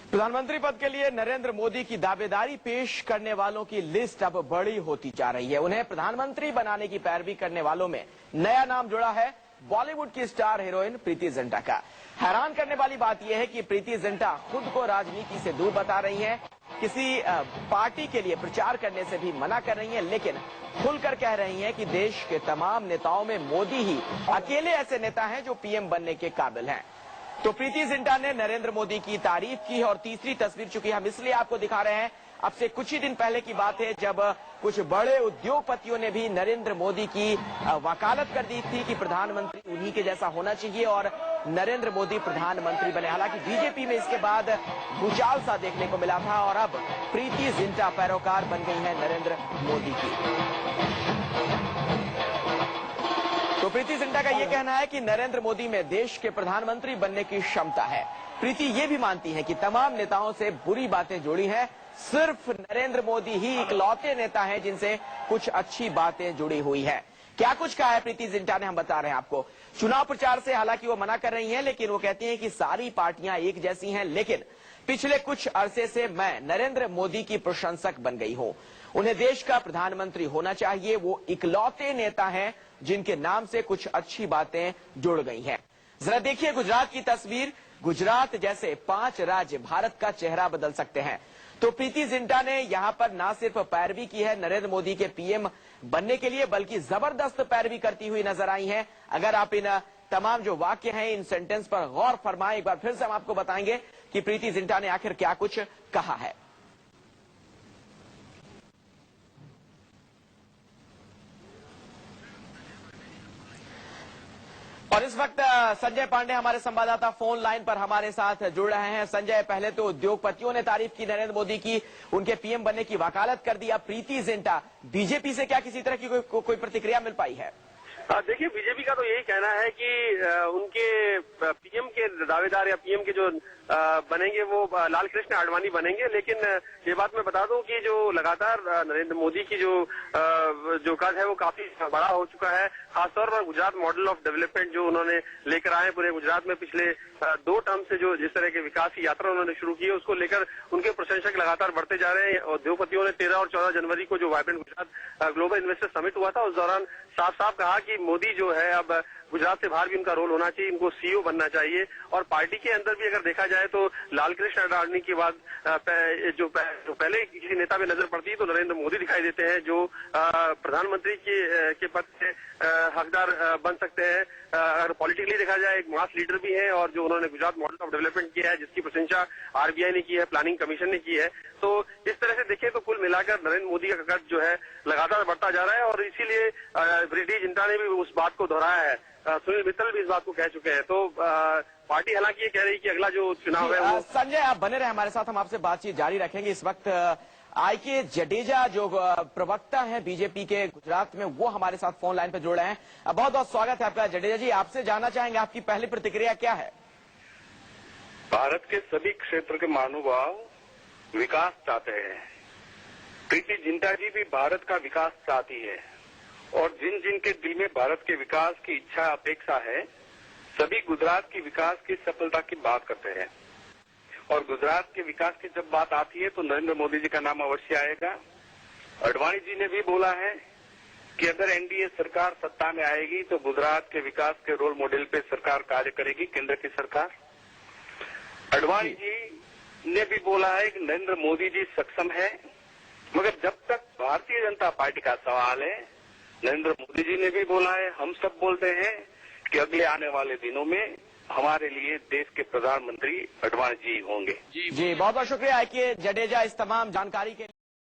प्रधानमंत्री पद के लिए नरेंद्र मोदी की दावेदारी पेश करने वालों की लिस्ट अब बड़ी होती जा रही है। उन्हें प्रधानमंत्री बनाने की पैरवी करने वालों में नया नाम जुड़ा है बॉलीवुड की स्टार हीरोइन प्रीति जिंटा का। हैरान करने वाली बात यह है कि प्रीति जिंटा खुद को राजनीति से दूर बता रही हैं, किसी पार्टी के लिए प्रचार करने से भी मना कर रही हैं, लेकिन खुलकर कह रही हैं कि देश के तमाम नेताओं में मोदी ही अकेले ऐसे नेता हैं जो पीएम बनने के काबिल हैं। तो प्रीति जिंटा ने नरेंद्र मोदी की तारीफ की है और तीसरी तस्वीर चूंकि हम इसलिए आपको दिखा रहे हैं, अब से कुछ ही दिन पहले की बात है जब कुछ बड़े उद्योगपतियों ने भी नरेंद्र मोदी की वकालत कर दी थी कि प्रधानमंत्री उन्हीं के जैसा होना चाहिए और नरेंद्र मोदी प्रधानमंत्री बने। हालांकि बीजेपी में इसके बाद भूचाल सा देखने को मिला था और अब प्रीति जिंटा पैरोकार बन गई है नरेंद्र मोदी की। तो प्रीति जिंटा का यह कहना है कि नरेंद्र मोदी में देश के प्रधानमंत्री बनने की क्षमता है। प्रीति ये भी मानती है कि तमाम नेताओं से बुरी बातें जुड़ी हैं, सिर्फ नरेंद्र मोदी ही इकलौते नेता हैं जिनसे कुछ अच्छी बातें जुड़ी हुई है। क्या कुछ कहा है प्रीति जिंटा ने, हम बता रहे हैं आपको। चुनाव प्रचार से हालांकि वो मना कर रही हैं, लेकिन वो कहती हैं कि सारी पार्टियां एक जैसी हैं, लेकिन पिछले कुछ अरसे से मैं नरेंद्र मोदी की प्रशंसक बन गई हूं। उन्हें देश का प्रधानमंत्री होना चाहिए। वो इकलौते नेता हैं जिनके नाम से कुछ अच्छी बातें जुड़ गई हैं। जरा देखिए गुजरात की तस्वीर। गुजरात जैसे 5 राज्य भारत का चेहरा बदल सकते हैं। तो प्रीति जिंटा ने यहां पर ना सिर्फ पैरवी की है नरेंद्र मोदी के पीएम बनने के लिए, बल्कि जबरदस्त पैरवी करती हुई नजर आई हैं। अगर आप इन तमाम जो वाक्य हैं, इन सेंटेंस पर गौर फरमाएं, एक बार फिर से हम आपको बताएंगे कि प्रीति जिंटा ने आखिर क्या कुछ कहा है। और इस वक्त संजय पांडे हमारे संवाददाता फोन लाइन पर हमारे साथ जुड़ रहे हैं। संजय, पहले तो उद्योगपतियों ने तारीफ की नरेंद्र मोदी की, उनके पीएम बनने की वकालत कर दी। अब प्रीति जिंटा, बीजेपी से क्या किसी तरह की कोई प्रतिक्रिया मिल पाई है? देखिए, बीजेपी का तो यही कहना है कि उनके पीएम के दावेदार या पीएम के जो बनेंगे वो लाल कृष्ण आडवाणी बनेंगे। लेकिन ये बात मैं बता दूं कि जो लगातार नरेंद्र मोदी की जो कद है वो काफी बड़ा हो चुका है। खासतौर पर गुजरात मॉडल ऑफ डेवलपमेंट जो उन्होंने लेकर आए पूरे गुजरात में पिछले 2 टर्म से जो जिस तरह की विकास की यात्रा उन्होंने शुरू की है, उसको लेकर उनके प्रशंसक लगातार बढ़ते जा रहे हैं। उद्योगपतियों ने 13 और 14 जनवरी को जो vibrant Gujarat global investor summit हुआ था, उस दौरान साफ साफ कहा कि मोदी जो है अब गुजरात से बाहर भी उनका रोल होना चाहिए, इनको सीईओ बनना चाहिए। और पार्टी के अंदर भी अगर देखा जाए तो लाल कृष्ण आडवाणी के बाद जो पहले किसी नेता में नजर पड़ती है तो नरेंद्र मोदी दिखाई देते हैं, जो प्रधानमंत्री के पद से हकदार बन सकते हैं। अगर पॉलिटिकली देखा जाए, एक मास लीडर भी है और जो उन्होंने गुजरात मॉडल ऑफ डेवलपमेंट किया है, जिसकी प्रशंसा आरबीआई ने की है, प्लानिंग कमीशन ने की है। तो इस तरह से देखें तो कुल मिलाकर नरेंद्र मोदी का कद जो है लगातार बढ़ता जा रहा है और इसीलिए प्रीति जिंटा ने भी उस बात को दोहराया है। सुनील मित्तल भी इस बात को कह चुके हैं। तो पार्टी हालांकि ये कह रही है कि अगला जो चुनाव है वो। संजय, आप बने रहे हमारे साथ, हम आपसे बातचीत जारी रखेंगे। इस वक्त आईके जडेजा जो प्रवक्ता हैं बीजेपी के गुजरात में, वो हमारे साथ फोन लाइन पर जुड़ रहे हैं। बहुत बहुत स्वागत है आपका जडेजा जी। आपसे जानना चाहेंगे आपकी पहली प्रतिक्रिया क्या है? भारत के सभी क्षेत्र के महानुभाव विकास चाहते हैं। प्रीति जिंटा जी भी भारत का विकास चाहती है और जिन जिन के दिल में भारत के विकास की इच्छा अपेक्षा है, सभी गुजरात की विकास की सफलता की बात करते हैं। और गुजरात के विकास की जब बात आती है तो नरेंद्र मोदी जी का नाम अवश्य आएगा। आडवाणी जी ने भी बोला है कि अगर एनडीए सरकार सत्ता में आएगी तो गुजरात के विकास के रोल मॉडल पे सरकार कार्य करेगी, केंद्र की सरकार। आडवाणी जी ने भी बोला है कि नरेंद्र मोदी जी सक्षम है, मगर जब तक भारतीय जनता पार्टी का सवाल है, नरेंद्र मोदी जी ने भी बोला है, हम सब बोलते हैं कि अगले आने वाले दिनों में हमारे लिए देश के प्रधानमंत्री आडवाणी जी होंगे। जी बहुत बहुत शुक्रिया आईके जडेजा इस तमाम जानकारी के